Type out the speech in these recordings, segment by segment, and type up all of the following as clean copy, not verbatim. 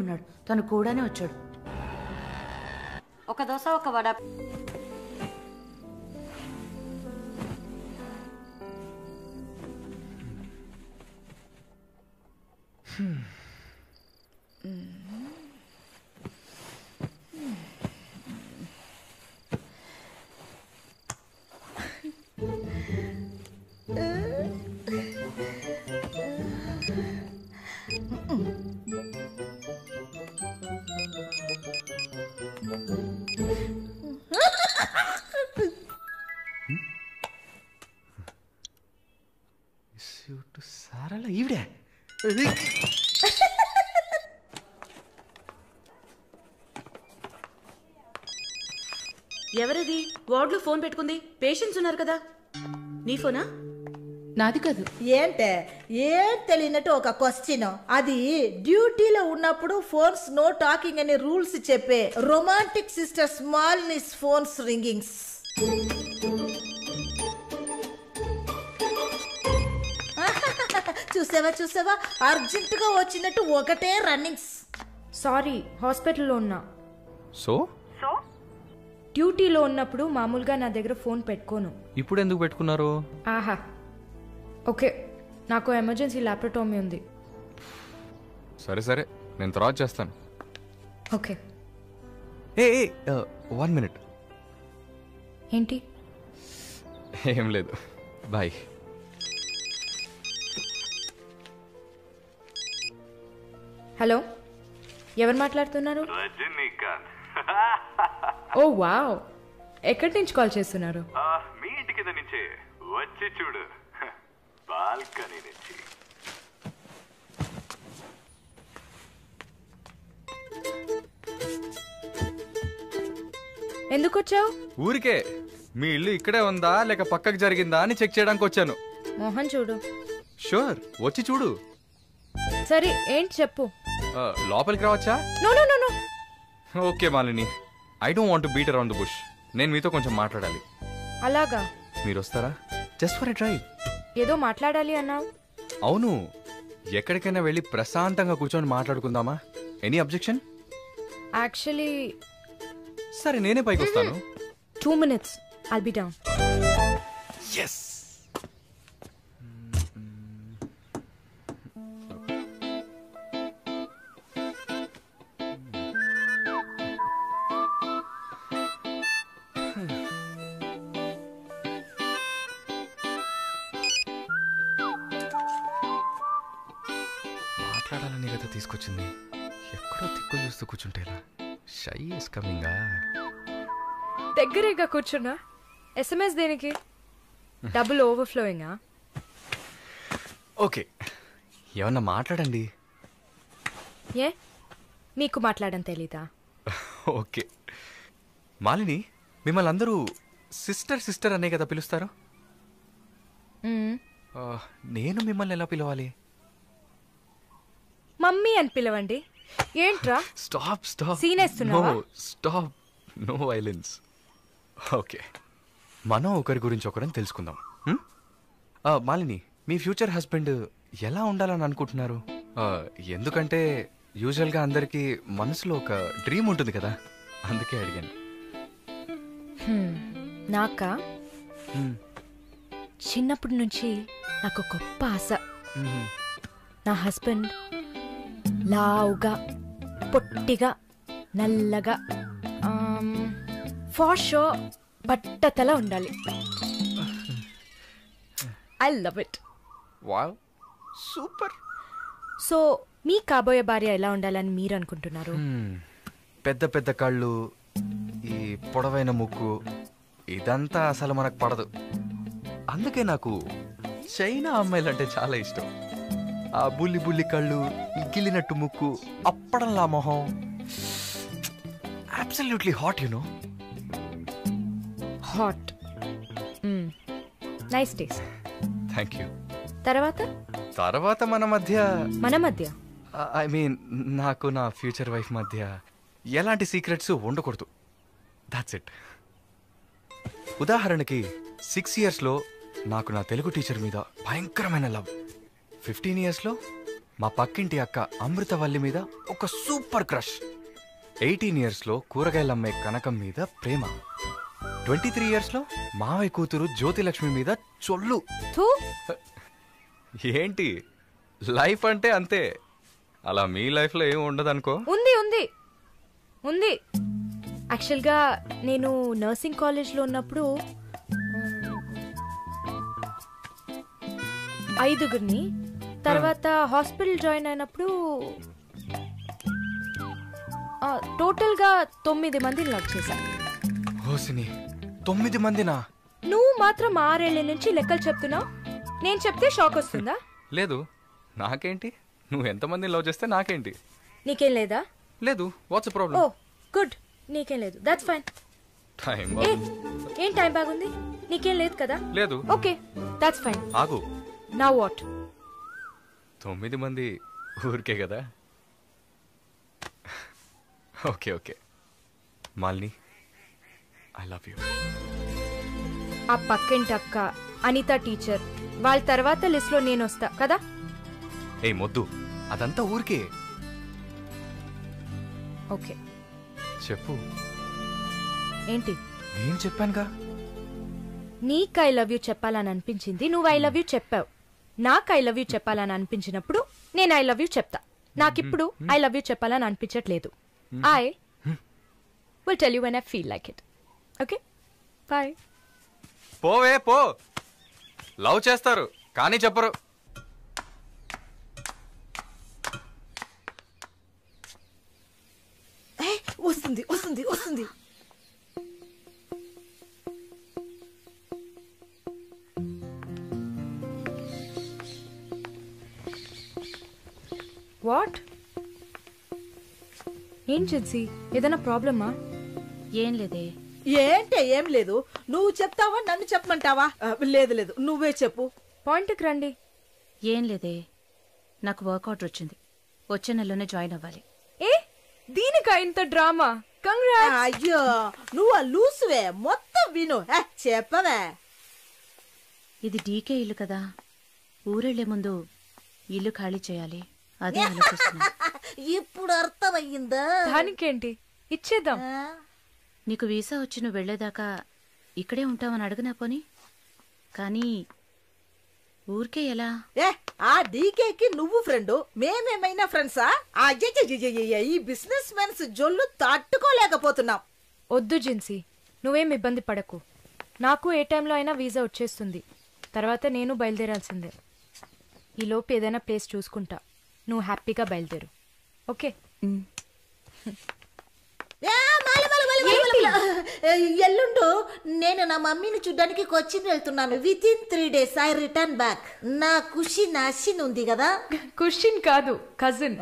ఉన్నాడు, తను కూడానే వచ్చాడు. ఒక దోశ ఒక వడ. సారాల ఈవిడే ఎవరది వార్డులో ఫోన్ పెట్టుకుంది? పేషెంట్స్ ఉన్నారు కదా. నీ ఫోనా? నాది కాదు. ఏంటే ఏం తెలియనట్టు ఒక క్వశ్చన్. అది డ్యూటీలో ఉన్నప్పుడు ఫోన్స్ నో టాకింగ్ అనే రూల్స్ చెప్పే romantic sister smallness phones ringings. చూసావా అర్జెంట్ గా వచ్చినట్టు ఒకటే రన్నింగ్స్. సారీ, హాస్పిటల్లో ఉన్నా. సో డ్యూటీలో ఉన్నప్పుడు మామూలుగా నా దగ్గర ఫోన్ పెట్టుకోను. ఇప్పుడు ఎందుకు పెట్టుకున్నారు? ఆహా, ఓకే, నాకు ఎమర్జెన్సీ ల్యాప్రటోమీ ఉంది. సరే నేను తర్వాత చేస్తాను. ఓకే. ఏ 1 minute. ఏంటి? ఏం లేదు, బాయ్. హలో, ఎవరు మాట్లాడుతున్నారు? ఓ వావ్, ఎక్కడి నుంచి కాల్ చేస్తున్నారు? మీ ఇంటి కింద నుంచే, వచ్చి చూడు, బాల్కనీ నుంచి. ఎందుకు వచ్చావు? ఊరికే. మీ ఇల్లు ఇక్కడే ఉందా లేక పక్కకు జరిగిందా అని చెక్ చేయడానికి వచ్చాను. మోహన్ చూడు. షూర్, వచ్చి చూడు. సరే, ఏంటి చెప్పు. లోపలికి రావచ్చా? No no no no. Okay Malini, I don't want to beat around the bush. నేను మీతో కొంచెం మాట్లాడాలి. అలాగా? మీరు వస్తారా? Just for a drive. ఏదో మాట్లాడాలి అన్నావు. అవును, ఎక్కడికైనా వెళ్ళి ప్రశాంతంగా కూర్చొని మాట్లాడుకుందామా? Any objection? యాక్చువల్లీ సరే, నేనే పైకి వస్తాను. 2 minutes, I'll be down. Yes. మాట్లాడాలని కదా తీసుకొచ్చింది. ఎక్కడో తిక్కులు చూస్తూ కూర్చుంటేలా. Shy is కమింగా. దగ్గరేగా కూర్చున్నా. SMS దేనికి? డబుల్ ఓవర్ఫ్లోయింగా? ఓకే, ఏమన్నా మాట్లాడండి. ఏ, మీకు మాట్లాడడం తెలీదా? ఓకే మాలిని, మిమ్మల్ని అందరూ సిస్టర్ అనే కదా పిలుస్తారు? నేను మిమ్మల్ని ఎలా పిలవాలి? మమ్మీ అని పిలవండి. ఏంట్రా? స్టాప్. సీన్ వేస్తున్నావా? Stop, no violence. ఓకే, మనం ఒకరి గురించి ఒకరని తెలుసుకుందాం. మాలిని, మీ ఫ్యూచర్ హస్బెండ్ ఎలా ఉండాలని అనుకుంటున్నారు? ఎందుకంటే యూజువల్గా అందరికీ మనసులో ఒక డ్రీమ్ ఉంటుంది కదా, అందుకే అడిగాను. నాకా? చిన్నప్పటి నుంచి నాకు గొప్ప ఆశ. నా హస్బెండ్ లావుగా, పొట్టిగా, నల్లగా, ఫార్ షో బట్టతల ఉండాలి. I love it. Wow, super. So మీ కాబోయే భార్య ఎలా ఉండాలని మీరు అనుకుంటున్నారు? పెద్ద పెద్ద కళ్ళు, ఈ పొడవైన ముక్కు, ఇదంతా అసలు మనకు పడదు. అందుకే నాకు చైనా అమ్మాయిలంటే చాలా ఇష్టం. ఆ బుల్లి బుల్లి కళ్ళు, గిల్లినట్టు ముక్కు, అప్పడంలా మొహం. Absolutely hot, you know. Hot. Nice taste. Thank you. తర్వాత మన మధ్య ఐ మీన్ నాకు నా ఫ్యూచర్ వైఫ్ మధ్య ఎలాంటి సీక్రెట్స్ ఉండకూడదు. That's it. ఉదాహరణకి 6 yearsలో నాకు నా తెలుగు టీచర్ మీద భయంకరమైన లవ్. 15 yearsలో మా పక్కింటి అక్క అమృతవల్లి మీద ఒక సూపర్ క్రష్. 18 yearsలో కూరగాయలమ్మే కనకం మీద ప్రేమ. 23 yearsలో మావయ్య కూతురు జ్యోతిలక్ష్మి మీద చొల్లు. థూ. ఏంటి లైఫ్ అంటే అంతే. అలా మీ లైఫ్లో ఏమి ఉండదు అనుకో. ఉంది ఉంది ఉంది. యాక్చువల్గా నేను నర్సింగ్ కాలేజ్లో ఉన్నప్పుడు 5 తర్వాత హాస్పిటల్ జాయిన్ అయినప్పుడు టోటల్గా 9 మందిని లవ్ చేశాను. హోసిని 9 మందినా? నువ్వు మాత్రం 6 ఏళ్ల నుంచి లెక్కలు చెప్తున్నావు. నేను చెప్తే షాక్ వస్తుందా? లేదు. నాకేంటి, నువ్వు ఎంతమందిని లవ్ చేస్తే నాకేంటి? నీకేం లేదా? లేదు. What's problem? ఓ గుడ్, నీకేం లేదు. That's fine. టైం ఏం టైం బాగుంది? నీకేం లేదు కదా? లేదు. Okay that's fine. ఆగు. Now what? 9 మంది ఊరికే కదా. Okay okay Malini, I love you. ఆ పక్కింటి అక్క, అనిత టీచర్, వాళ్ళ తర్వాత లిస్ట్లో నేను వస్తా కదా? ఏ మొద్దు, అదంతా ఊరికే. ఓకే చెప్పు. ఏంటి? నేను చెప్పానుగా. నీకు ఐ లవ్ యూ చెప్పాలని అనిపించింది, నువ్వు ఐ లవ్ యూ చెప్పావు. నాకు ఐ లవ్ యూ చెప్పాలని అనిపించినప్పుడు నేను ఐ లవ్ యూ చెప్తా. నాకిప్పుడు ఐ లవ్ యూ చెప్పాలని అనిపించట్లేదు. I will tell you when I feel like it. Okay bye. పోవే పో. లవ్ చేస్తారు కానీ చెప్పరు. వస్తుంది వస్తుంది వస్తుంది. వాట్? ఏం జిన్సీ, ఏదైనా ప్రాబ్లమా? ఏం లేదే. ఏంటే ఏం లేదు. నువ్వు చెప్తావా నన్ను చెప్పమంటావా? లేదు లేదు, నువ్వే చెప్పు. పాయింట్కి రండి. ఏం లేదే, నాకు వర్క్ ఆర్డర్ వచ్చింది. వచ్చే నెలలోనే జాయిన్ అవ్వాలి. ఏ దీనికా ఇంత డ్రామా? కంగ్రాట్స్. అయ్యో నువ్వు ఆ లూసువే, మొత్తం విను. చెప్పవే. ఇది డీకే ఇల్లు కదా, ఊరెళ్లే ముందు ఇల్లు ఖాళీ చేయాలి. అదే ఆలోచిస్తున్నా. ఇప్పుడు అర్థమయ్యిందా? దానికేంటి, ఇచ్చేద్దాం. నీకు వీసా వచ్చి నువ్వు వెళ్లేదాకా ఇక్కడే ఉంటామని అడగనా పోని? కానీ ఊరికే ఎలా? ఆ డీకేకి నువ్వు ఫ్రెండ్, మేమేమైనా ఫ్రెండ్సా? ఈ బిజినెస్ మెన్స్ జొల్లు తట్టుకోలేకపోతున్నాం. వద్దు జిన్సీ, నువ్వేం ఇబ్బంది పడకు. నాకు ఏ టైంలో అయినా వీసా వచ్చేస్తుంది. తర్వాత నేను బయలుదేరాల్సిందే. ఈలోపు ఏదైనా ప్లేస్ చూసుకుంటా. నువ్వు హ్యాపీగా బయలుదేరు. ఓకే? ఎల్లుండు నేను నా మమ్మీని చూడ్డానికి కొచ్చిన్ వెళ్తున్నాను. With in 3 days I return back. నా ఖుషి నాశిన్ ఉంది కదా. క్వశ్చన్ కాదు, కజిన్.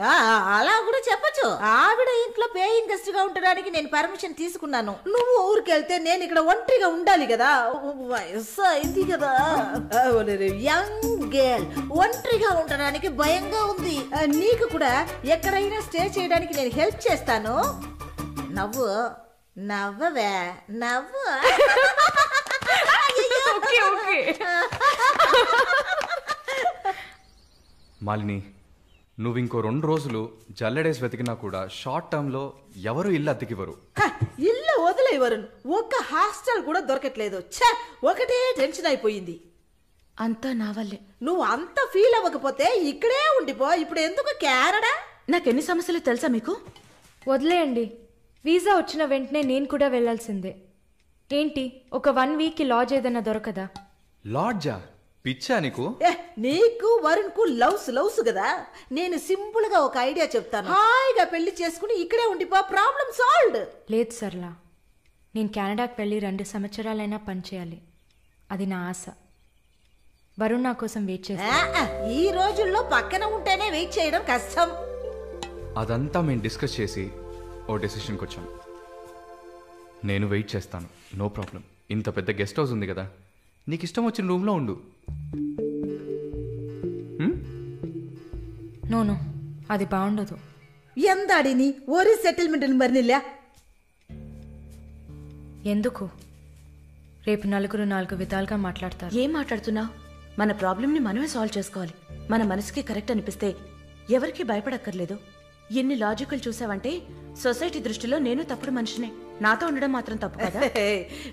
అలా కూడా చెప్పచ్చు. ఆవిడ ఇంట్లో పేయింగ్ గెస్ట్ గా ఉండడానికి నేను పర్మిషన్ తీసుకున్నాను. నువ్వు ఊరికి వెళ్తే నేను ఇక్కడ ఒంటరిగా ఉండాలి కదా. వయసు అయింది కదా. యంగ్ గర్ల్, ఒంటరిగా ఉండడానికి భయంగా ఉంది. నీకు కూడా ఎక్కడైనా స్టే చేయడానికి నేను హెల్ప్ చేస్తాను. నవ్వు నవ్వవే, నవ్వు. Okay okay. మాలిని, నువ్వు ఇంకో 2 రోజులు జల్లెడేసి వెతికినా కూడా షార్ట్ టర్మ్లో ఎవరు ఇల్లు అద్దెకివ్వరు. ఇల్లు వదిలేవరు. ఒక్క హాస్టల్ కూడా దొరకట్లేదు. ఒకటే టెన్షన్ అయిపోయింది. అంతా నా వల్లే. నువ్వు అంత ఫీల్ అవ్వకపోతే ఇక్కడే ఉండిపో. ఇప్పుడు ఎందుకు కెనడా? నాకెన్ని సమస్యలు తెలుసా మీకు? వదిలేయండి. వీసా వచ్చిన వెంటనే నేను కూడా వెళ్లాల్సిందే. ఏంటి, ఒక 1 week లాడ్జ్ ఏదైనా దొరకదా? లాడ్జా? పిచ్చా నీకు? నీకు వరుణ్ కు లవ్స్ కదా. నేను సింపుల్ గా ఒక ఐడియా చెప్తాను. హాయిగా పెళ్లి చేసుకుని ఇక్కడే ఉండిపో. Problem solved. లేదు సర్లా, నేను కెనడాకి వెళ్ళి 2 సంవత్సరాలైనా పనిచేయాలి. అది నా ఆశ. వరుణ్ నా కోసం వెయిట్ చేస్తా. ఈ రోజుల్లో పక్కన ఉంటేనే వెయిట్ చేయడం కష్టం. అదంతా మేము డిస్కస్ చేసి ఓ డెసిషన్కి వచ్చాం. నేను వెయిట్ చేస్తాను, నో ప్రాబ్లం. ఇంత పెద్ద గెస్ట్ హౌస్ ఉంది కదా, నీకు ఇష్టం వచ్చిన రూమ్లో ఉండు. నో అది బాగుండదు. ఎందాడిని ఓరి సెటిల్మెంట్ మరినిల్ల. ఎందుకు? రేపు నలుగురు 4 విధాలుగా మాట్లాడతారు. ఏం మాట్లాడుతున్నావు? మన ప్రాబ్లంని మనమే సాల్వ్ చేసుకోవాలి. మన మనసుకి కరెక్ట్ అనిపిస్తే ఎవరికి భయపడక్కర్లేదు. ఎన్ని లాజికల్ చూసావంటే సొసైటీ దృష్టిలో నేను తప్పుడు మనిషినే. నాతో ఉండడం మాత్రం తప్పు కదా?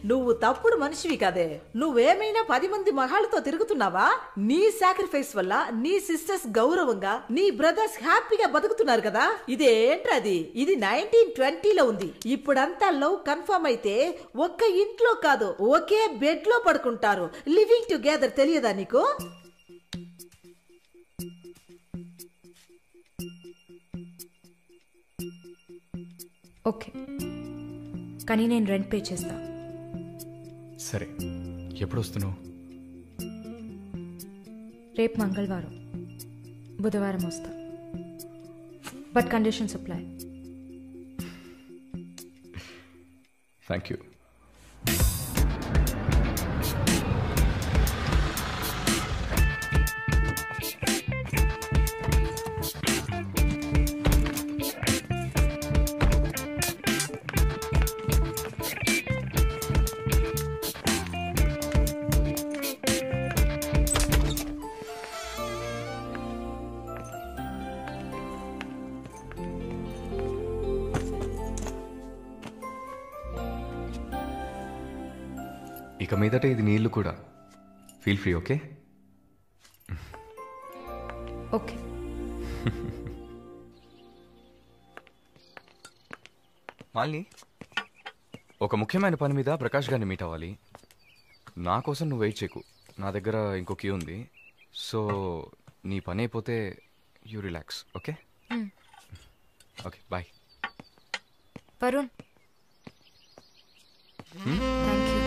నువ్వు తప్పుడు మనిషివి కాదే. నువ్వేమైనా 10 మంది మగాళ్ళతో తిరుగుతున్నావా? నీ సాక్రిఫైస్ వల్ల నీ సిస్టర్స్ గౌరవంగా, నీ బ్రదర్స్ హ్యాపీగా బతుకుతున్నారు కదా. ఇదేంట్రది? ఇది 1920లో ఉంది. ఇప్పుడంతా లవ్ కన్ఫర్మ్ అయితే ఒక్క ఇంట్లో కాదు, ఒకే బెడ్ లో పడుకుంటారు. లివింగ్ టుగెదర్ తెలియదా నీకు? ఓకే, కానీ నేను రెంట్ పే చేస్తా. సరే, ఎప్పుడు వస్తున్నావు? రేపు మంగళవారం, బుధవారం వస్తా. But conditions apply. Thank you. ఇక మీదట ఇది నీళ్ళు కూడా. Feel free. Okay okay. Malini, ఒక ముఖ్యమైన పని మీద ప్రకాష్ గారిని మీట్ అవ్వాలి. నా కోసం నువ్వు వెయిట్ చేయకు. నా దగ్గర ఇంకో క్యూ ఉంది. సో నీ పని అయిపోతే you relax. Okay okay, bye. Varun, thank you.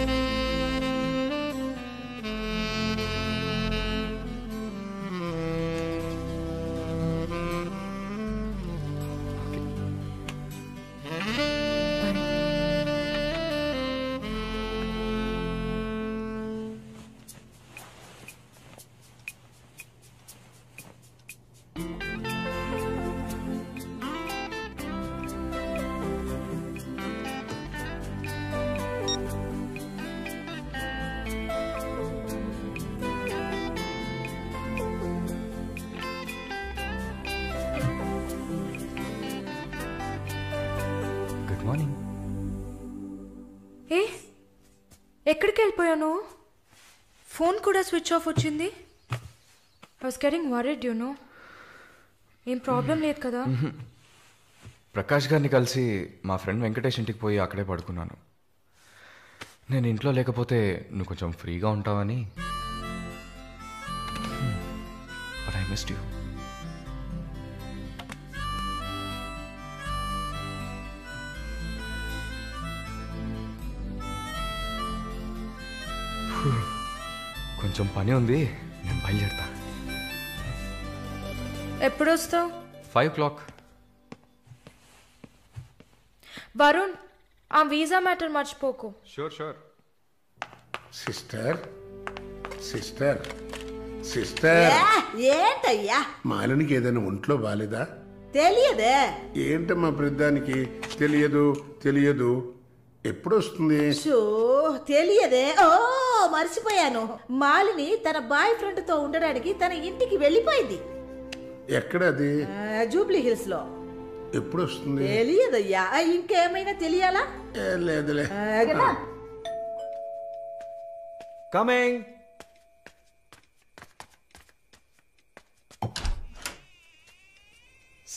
Morning. ఏ, ఎక్కడికి వెళ్ళిపోయాను? ఫోన్ కూడా స్విచ్ ఆఫ్ వచ్చింది. I was getting worried, you know. ఏం ప్రాబ్లం లేదు కదా? ప్రకాష్ గారిని కలిసి మా ఫ్రెండ్ వెంకటేష్ ఇంటికి పోయి అక్కడే పడుకున్నాను. నేను ఇంట్లో లేకపోతే నువ్వు కొంచెం ఫ్రీగా ఉంటావని. But I missed you. కొంచెం పని ఉంది, నేను బయలుదేరుతా. ఎప్పుడు వస్తావు? 5 o'clock. వరుణ్, ఆ వీసా మ్యాటర్ మర్చిపోకు. షూర్. సిస్టర్ సిస్టర్ సిస్టర్, ఏంటయ్యా? మాలినికి ఏదైనా ఒంట్లో బాలేదా? తెలియదే. ఏంటమ్మా ప్రతిదానికి తెలియదు. ఎప్పుడు వస్తుంది? తెలియదే. ఓ, మర్చిపోయాను. మాలిని తన బాయ్ ఫ్రెండ్ తో ఉండడానికి తన ఇంటికి వెళ్ళిపోయింది. ఎక్కడ అది? జూబ్లీ హిల్స్ లో. ఎప్పుడు వస్తుంది? తెలియదయ్యా. ఇంకేమైనా తెలియాలా? లేదులే. కమింగ్.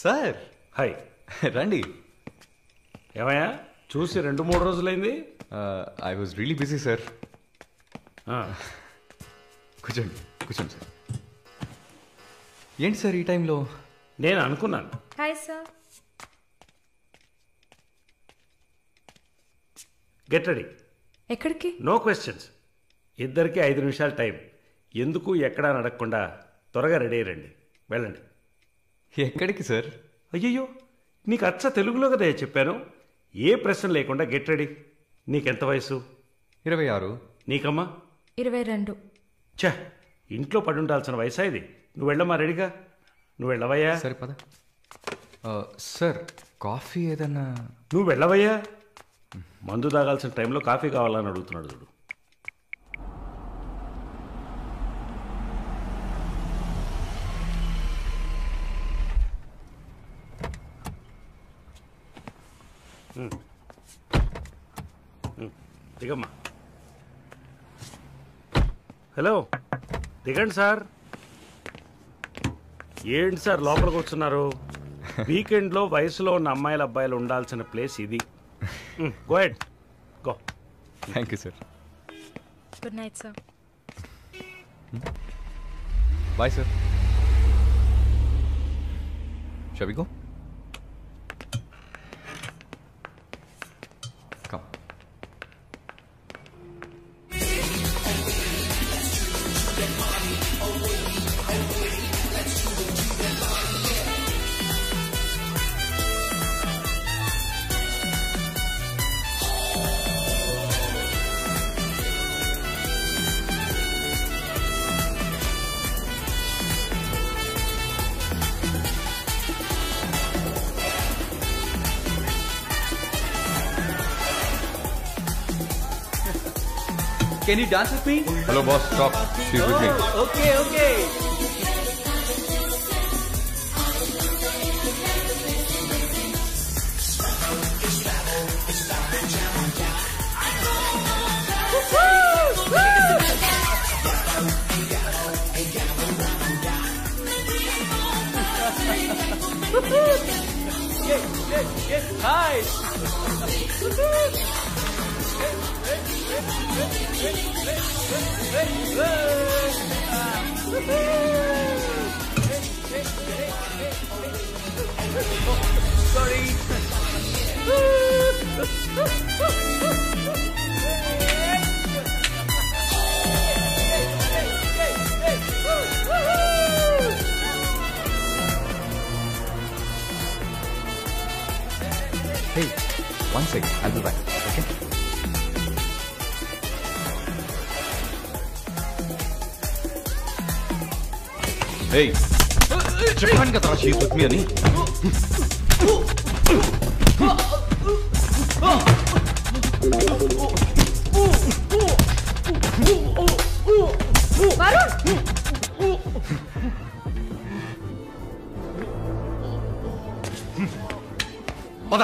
Sir, hi. రండి. ఏమయ్యా, చూసి 2-3 రోజులైంది. I was really busy sir. కూర్చోండి సార్. ఏంటి సార్ ఈ టైంలో? నేను అనుకున్నాను. Hi sir. Get ready. ఎక్కడికి? No questions. ఇద్దరికి 5 నిమిషాలు టైం. ఎందుకు ఎక్కడా అడగకుండా త్వరగా రెడీ అయ్యండి. వెళ్ళండి. ఎక్కడికి సార్? అయ్యయ్యో, నీకు అచ్చ తెలుగులో కదా చెప్పాను. ఏ ప్రశ్న లేకుండా గెట్ రెడీ. నీకెంత వయసు? 26. నీకమ్మా? 22. ఛ, ఇంట్లో పడి ఉండాల్సిన వయసా ఇది? నువ్వు వెళ్ళమ్మా, రెడీగా. నువ్వు వెళ్ళవయ్యా. సరే పద. సార్, కాఫీ ఏదన్నా? నువ్వు వెళ్ళవయ్యా. మందు తాగాల్సిన టైంలో కాఫీ కావాలని అడుగుతున్నాడు చూడు. దిగమ్మా. హలో, దిగండి సార్. ఏంటి సార్ లోపలికి వస్తున్నారు? వీకెండ్లో వయసులో ఉన్న అమ్మాయిల అబ్బాయిలు ఉండాల్సిన ప్లేస్ ఇది. Go ahead, go. Thank you sir. Good night sir. Bye sir. Shall we go? Come. Can you dance with me? Hello boss, stop. She's with me. Okay, okay. Yes, hi. Sorry. Hey, one sec. I'll be back. Okay? Hey, చెప్పాను కదా she's with me అని. పద.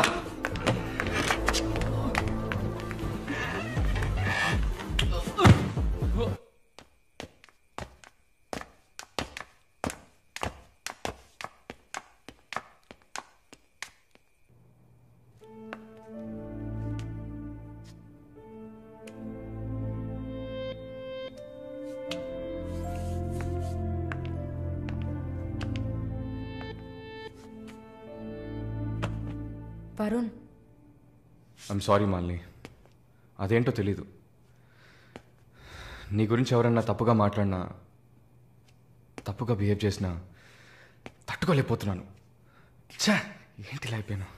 Varun, I'm sorry Malini, అదేంటో తెలీదు. నీ గురించి ఎవరన్నా తప్పుగా మాట్లాడినా, తప్పుగా బిహేవ్ చేసినా తట్టుకోలేకపోతున్నాను. ఛా, ఏంటి ఇలా అయిపోయాను.